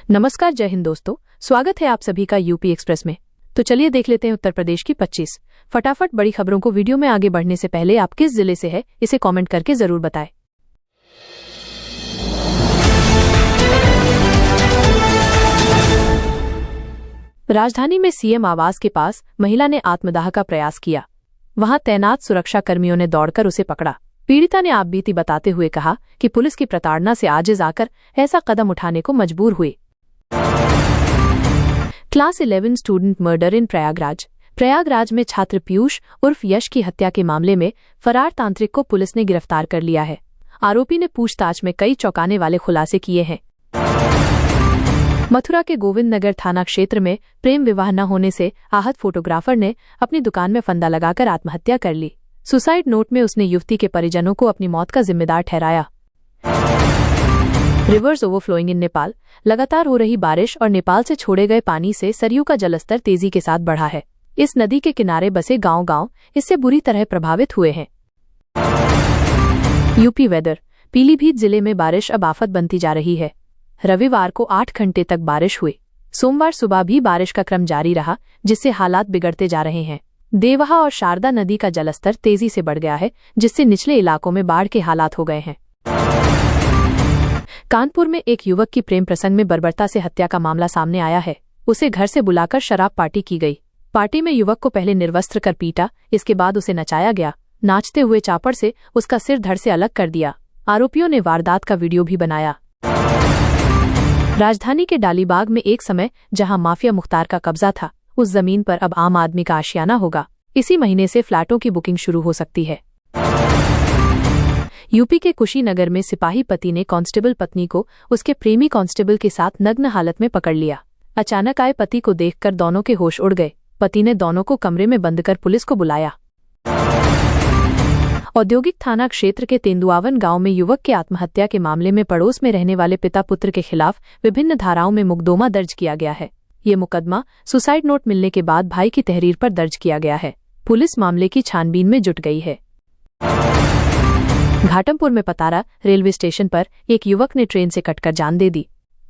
नमस्कार, जय हिंद दोस्तों। स्वागत है आप सभी का यूपी एक्सप्रेस में। तो चलिए देख लेते हैं उत्तर प्रदेश की 25 फटाफट बड़ी खबरों को। वीडियो में आगे बढ़ने से पहले आप किस जिले से है इसे कमेंट करके जरूर बताएं। राजधानी में सीएम आवास के पास महिला ने आत्मदाह का प्रयास किया। वहां तैनात सुरक्षा कर्मियों ने दौड़कर उसे पकड़ा। पीड़िता ने आपबीती बताते हुए कहा कि पुलिस की प्रताड़ना से आजिज आकर ऐसा कदम उठाने को मजबूर हुए। क्लास 11 स्टूडेंट मर्डर इन प्रयागराज में छात्र पीयूष उर्फ यश की हत्या के मामले में फरार तांत्रिक को पुलिस ने गिरफ्तार कर लिया है। आरोपी ने पूछताछ में कई चौंकाने वाले खुलासे किए हैं। मथुरा के गोविंद नगर थाना क्षेत्र में प्रेम विवाह न होने से आहत फोटोग्राफर ने अपनी दुकान में फंदा लगाकर आत्महत्या कर ली। सुसाइड नोट में उसने युवती के परिजनों को अपनी मौत का जिम्मेदार ठहराया। रिवर्स ओवरफ्लोइंग इन नेपाल। लगातार हो रही बारिश और नेपाल से छोड़े गए पानी से सरयू का जलस्तर तेजी के साथ बढ़ा है। इस नदी के किनारे बसे गांव इससे बुरी तरह प्रभावित हुए हैं। UP weather. पीलीभीत जिले में बारिश अब आफत बनती जा रही है। रविवार को 8 घंटे तक बारिश हुई। सोमवार सुबह भी बारिश का क्रम जारी रहा, जिससे हालात बिगड़ते जा रहे हैं। देवहा और शारदा नदी का जलस्तर तेजी से बढ़ गया है, जिससे निचले इलाकों में बाढ़ के हालात हो गए हैं। कानपुर में एक युवक की प्रेम प्रसंग में बर्बरता से हत्या का मामला सामने आया है। उसे घर से बुलाकर शराब पार्टी की गई। पार्टी में युवक को पहले निर्वस्त्र कर पीटा, इसके बाद उसे नचाया गया। नाचते हुए चापड़ से उसका सिर धड़ से अलग कर दिया। आरोपियों ने वारदात का वीडियो भी बनाया। राजधानी के डालीबाग में एक समय जहां माफिया मुख्तार का कब्जा था, उस जमीन पर अब आम आदमी का आशियाना होगा। इसी महीने से फ्लैटों की बुकिंग शुरू हो सकती है। यूपी के कुशीनगर में सिपाही पति ने कांस्टेबल पत्नी को उसके प्रेमी कांस्टेबल के साथ नग्न हालत में पकड़ लिया। अचानक आए पति को देखकर दोनों के होश उड़ गए। पति ने दोनों को कमरे में बंद कर पुलिस को बुलाया। औद्योगिक थाना क्षेत्र के तेंदुआवन गांव में युवक के आत्महत्या के मामले में पड़ोस में रहने वाले पिता पुत्र के खिलाफ विभिन्न धाराओं में मुकदमा दर्ज किया गया है। ये मुकदमा सुसाइड नोट मिलने के बाद भाई की तहरीर पर दर्ज किया गया है। पुलिस मामले की छानबीन में जुट गई है। घाटमपुर में पतारा रेलवे स्टेशन पर एक युवक ने ट्रेन से कटकर जान दे दी।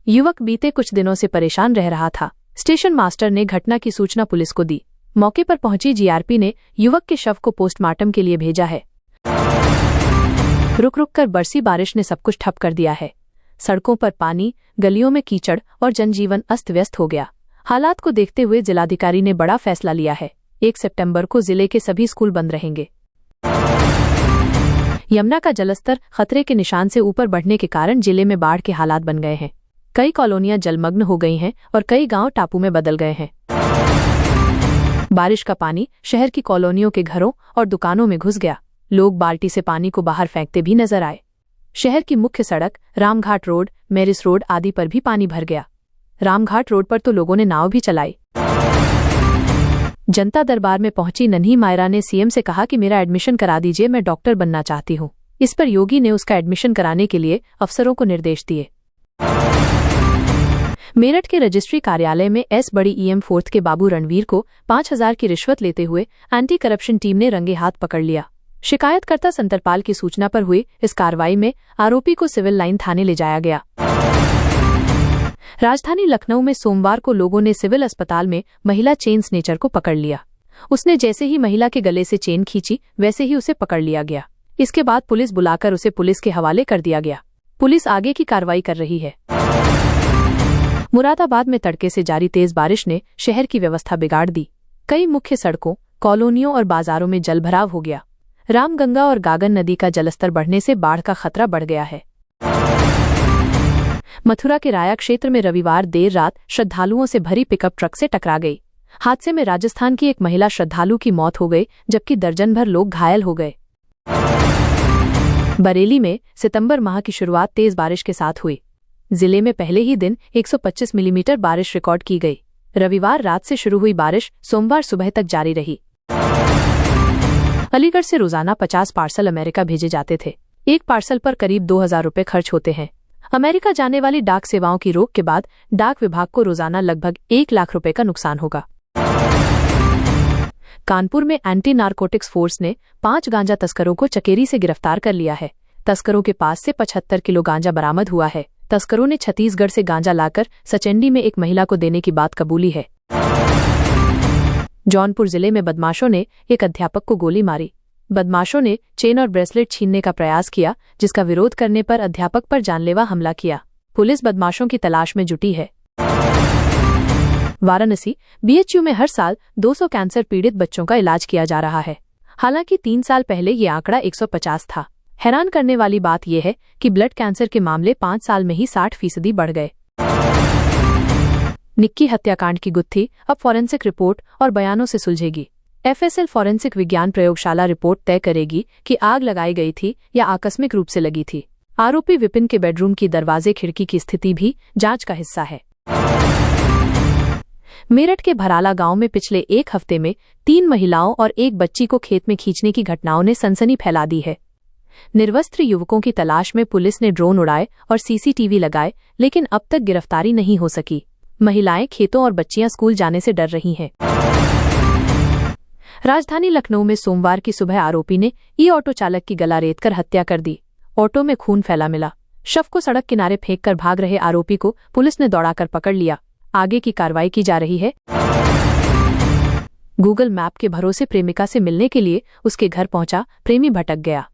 युवक बीते कुछ दिनों से परेशान रह रहा था। स्टेशन मास्टर ने घटना की सूचना पुलिस को दी। मौके पर पहुंची जीआरपी ने युवक के शव को पोस्टमार्टम के लिए भेजा है। रुक रुक कर बरसी बारिश ने सब कुछ ठप कर दिया है। सड़कों पर पानी, गलियों में कीचड़ और जनजीवन अस्त व्यस्त हो गया। हालात को देखते हुए जिलाधिकारी ने बड़ा फैसला लिया है। 1 सितंबर को जिले के सभी स्कूल बंद रहेंगे। यमुना का जलस्तर खतरे के निशान से ऊपर बढ़ने के कारण जिले में बाढ़ के हालात बन गए हैं। कई कॉलोनियां जलमग्न हो गई हैं और कई गांव टापू में बदल गए हैं। बारिश का पानी शहर की कॉलोनियों के घरों और दुकानों में घुस गया। लोग बाल्टी से पानी को बाहर फेंकते भी नजर आए। शहर की मुख्य सड़क रामघाट रोड, मेरिस रोड आदि पर भी पानी भर गया। रामघाट रोड पर तो लोगों ने नाव भी चलाई। जनता दरबार में पहुंची नन्ही मायरा ने सीएम से कहा कि मेरा एडमिशन करा दीजिए, मैं डॉक्टर बनना चाहती हूं। इस पर योगी ने उसका एडमिशन कराने के लिए अफसरों को निर्देश दिए। मेरठ के रजिस्ट्री कार्यालय में एस बड़ी ईएम फोर्थ के बाबू रणवीर को 5000 की रिश्वत लेते हुए एंटी करप्शन टीम ने रंगे हाथ पकड़ लिया। शिकायतकर्ता संतरपाल की सूचना पर हुई इस कार्रवाई में आरोपी को सिविल लाइन थाने ले जाया गया। राजधानी लखनऊ में सोमवार को लोगों ने सिविल अस्पताल में महिला चेन स्नेचर को पकड़ लिया। उसने जैसे ही महिला के गले से चेन खींची, वैसे ही उसे पकड़ लिया गया। इसके बाद पुलिस बुलाकर उसे पुलिस के हवाले कर दिया गया। पुलिस आगे की कार्रवाई कर रही है। मुरादाबाद में तड़के से जारी तेज बारिश ने शहर की व्यवस्था बिगाड़ दी। कई मुख्य सड़कों, कॉलोनियों और बाजारों में जलभराव हो गया। रामगंगा और गागन नदी का जलस्तर बढ़ने से बाढ़ का खतरा बढ़ गया है। मथुरा के राया क्षेत्र में रविवार देर रात श्रद्धालुओं से भरी पिकअप ट्रक से टकरा गई। हादसे में राजस्थान की एक महिला श्रद्धालु की मौत हो गई, जबकि दर्जन भर लोग घायल हो गए। बरेली में सितंबर माह की शुरुआत तेज बारिश के साथ हुई। जिले में पहले ही दिन 125 मिलीमीटर बारिश रिकॉर्ड की गई। रविवार रात से शुरू हुई बारिश सोमवार सुबह तक जारी रही। अलीगढ़ से रोजाना 50 पार्सल अमेरिका भेजे जाते थे। एक पार्सल पर करीब 2000 रुपए खर्च होते हैं। अमेरिका जाने वाली डाक सेवाओं की रोक के बाद डाक विभाग को रोजाना लगभग 1 लाख रुपए का नुकसान होगा। कानपुर में एंटी नारकोटिक्स फोर्स ने 5 गांजा तस्करों को चकेरी से गिरफ्तार कर लिया है। तस्करों के पास से 75 किलो गांजा बरामद हुआ है। तस्करों ने छत्तीसगढ़ से गांजा लाकर सचेंडी में एक महिला को देने की बात कबूली है। जौनपुर जिले में बदमाशों ने एक अध्यापक को गोली मारी। बदमाशों ने चेन और ब्रेसलेट छीनने का प्रयास किया, जिसका विरोध करने पर अध्यापक पर जानलेवा हमला किया। पुलिस बदमाशों की तलाश में जुटी है। वाराणसी बीएचयू में हर साल 200 कैंसर पीड़ित बच्चों का इलाज किया जा रहा है। हालांकि 3 साल पहले ये आंकड़ा 150 था। हैरान करने वाली बात यह है कि ब्लड कैंसर के मामले 5 साल में ही 60% बढ़ गए। निक्की हत्याकांड की गुत्थी अब फॉरेंसिक रिपोर्ट और बयानों से सुलझेगी। एफएसएल फॉरेंसिक विज्ञान प्रयोगशाला रिपोर्ट तय करेगी कि आग लगाई गई थी या आकस्मिक रूप से लगी थी। आरोपी विपिन के बेडरूम की दरवाजे खिड़की की स्थिति भी जांच का हिस्सा है। मेरठ के भराला गांव में पिछले 1 हफ्ते में 3 महिलाओं और 1 बच्ची को खेत में खींचने की घटनाओं ने सनसनी फैला दी है। निर्वस्त्र युवकों की तलाश में पुलिस ने ड्रोन उड़ाए और सीसीटीवी लगाए, लेकिन अब तक गिरफ्तारी नहीं हो सकी। महिलाएं खेतों और बच्चियां स्कूल जाने से डर रही हैं। राजधानी लखनऊ में सोमवार की सुबह आरोपी ने ऑटो चालक की गला रेतकर हत्या कर दी। ऑटो में खून फैला मिला। शव को सड़क किनारे फेंककर भाग रहे आरोपी को पुलिस ने दौड़ाकर पकड़ लिया। आगे की कार्रवाई की जा रही है। गूगल मैप के भरोसे प्रेमिका से मिलने के लिए उसके घर पहुंचा प्रेमी भटक गया।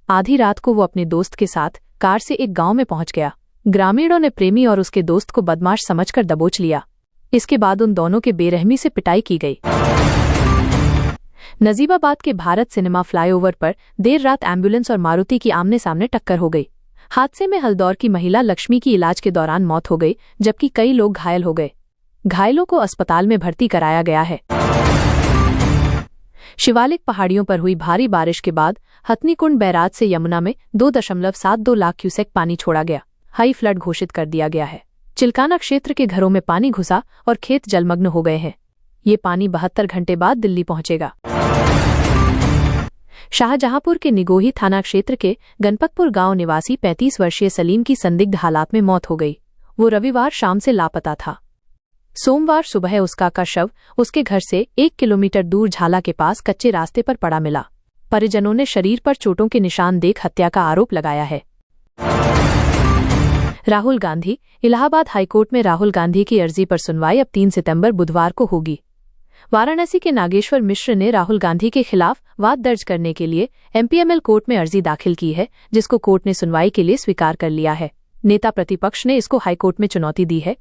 आधी रात को वो अपने दोस्त के साथ कार से एक गांव में पहुंच गया। ग्रामीणों ने प्रेमी और उसके दोस्त को बदमाश समझकर दबोच लिया। इसके बाद उन दोनों के बेरहमी से पिटाई की गई। नजीबाबाद के भारत सिनेमा फ्लाईओवर पर देर रात एम्बुलेंस और मारुति की आमने सामने टक्कर हो गई। हादसे में हल्दौर की महिला लक्ष्मी की इलाज के दौरान मौत हो गई, जबकि कई लोग घायल हो गए। घायलों को अस्पताल में भर्ती कराया गया है। शिवालिक पहाड़ियों पर हुई भारी बारिश के बाद हथनीकुंड बैराज से यमुना में 2.72 लाख क्यूसेक पानी छोड़ा गया। हाई फ्लड घोषित कर दिया गया है। चिल्काना क्षेत्र के घरों में पानी घुसा और खेत जलमग्न हो गए हैं। ये पानी 72 घंटे बाद दिल्ली पहुंचेगा। शाहजहांपुर के निगोही थाना क्षेत्र के गणपतपुर गांव निवासी 35 वर्षीय सलीम की संदिग्ध हालात में मौत हो गई। वो रविवार शाम से लापता था। सोमवार सुबह उसका शव उसके घर से 1 किलोमीटर दूर झाला के पास कच्चे रास्ते पर पड़ा मिला। परिजनों ने शरीर पर चोटों के निशान देख हत्या का आरोप लगाया है। राहुल गांधी इलाहाबाद हाईकोर्ट में राहुल गांधी की अर्जी पर सुनवाई अब 3 सितंबर बुधवार को होगी। वाराणसी के नागेश्वर मिश्र ने राहुल गांधी के खिलाफ वाद दर्ज करने के लिए एमपीएमएल कोर्ट में अर्जी दाखिल की है, जिसको कोर्ट ने सुनवाई के लिए स्वीकार कर लिया है। नेता प्रतिपक्ष ने इसको हाईकोर्ट में चुनौती दी है।